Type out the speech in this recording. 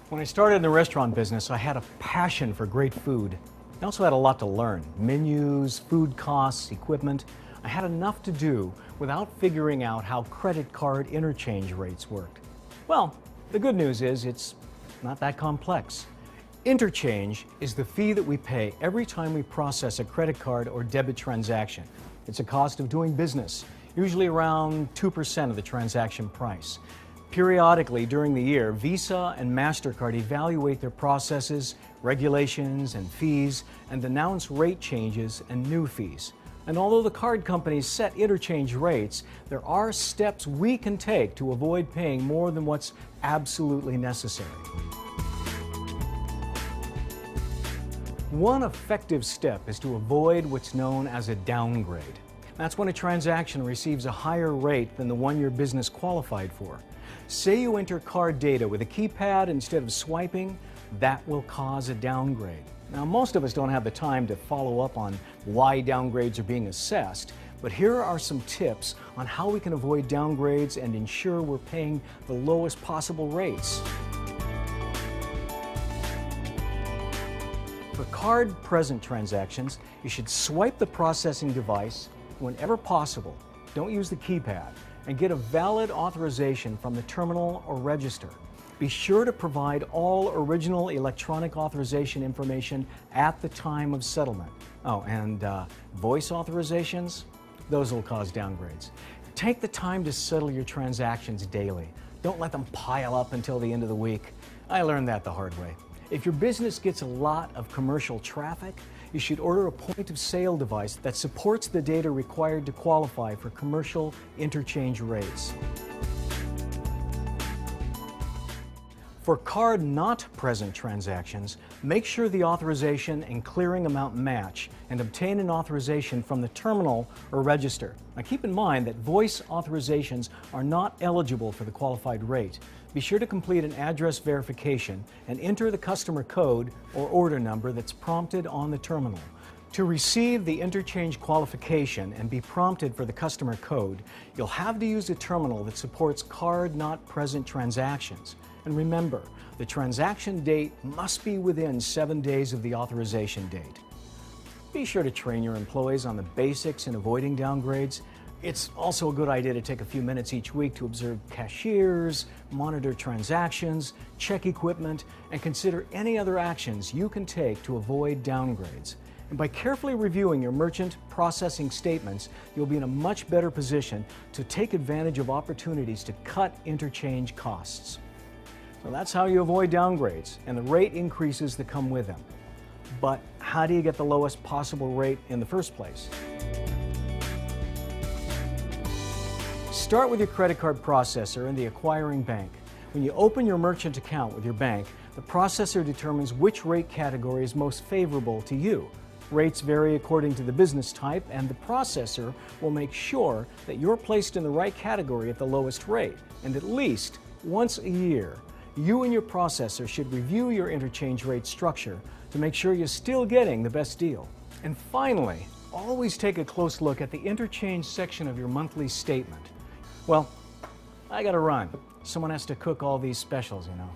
When I started in the restaurant business, I had a passion for great food. I also had a lot to learn: menus, food costs, equipment. I had enough to do without figuring out how credit card interchange rates worked. Well, the good news is it's not that complex. Interchange is the fee that we pay every time we process a credit card or debit transaction. It's a cost of doing business, usually around 2% of the transaction price. Periodically during the year, Visa and MasterCard evaluate their processes, regulations, and fees, and announce rate changes and new fees. And although the card companies set interchange rates, there are steps we can take to avoid paying more than what's absolutely necessary. One effective step is to avoid what's known as a downgrade. That's when a transaction receives a higher rate than the one your business qualified for. Say you enter card data with a keypad instead of swiping, that will cause a downgrade. Now, most of us don't have the time to follow up on why downgrades are being assessed, but here are some tips on how we can avoid downgrades and ensure we're paying the lowest possible rates. For card-present transactions, you should swipe the processing device whenever possible. Don't use the keypad, and get a valid authorization from the terminal or register. Be sure to provide all original electronic authorization information at the time of settlement. Oh, and voice authorizations? Those will cause downgrades. Take the time to settle your transactions daily. Don't let them pile up until the end of the week. I learned that the hard way. If your business gets a lot of commercial traffic, you should order a point-of-sale device that supports the data required to qualify for commercial interchange rates. For card-not-present transactions, make sure the authorization and clearing amount match and obtain an authorization from the terminal or register. Now keep in mind that voice authorizations are not eligible for the qualified rate. Be sure to complete an address verification and enter the customer code or order number that's prompted on the terminal. To receive the interchange qualification and be prompted for the customer code, you'll have to use a terminal that supports card-not-present transactions. And remember, the transaction date must be within 7 days of the authorization date. Be sure to train your employees on the basics in avoiding downgrades. It's also a good idea to take a few minutes each week to observe cashiers, monitor transactions, check equipment, and consider any other actions you can take to avoid downgrades. And by carefully reviewing your merchant processing statements, you'll be in a much better position to take advantage of opportunities to cut interchange costs. So that's how you avoid downgrades and the rate increases that come with them. But how do you get the lowest possible rate in the first place? Start with your credit card processor and the acquiring bank. When you open your merchant account with your bank, the processor determines which rate category is most favorable to you. Rates vary according to the business type, and the processor will make sure that you're placed in the right category at the lowest rate. And at least once a year, you and your processor should review your interchange rate structure to make sure you're still getting the best deal. And finally, always take a close look at the interchange section of your monthly statement. Well, I gotta run. Someone has to cook all these specials, you know.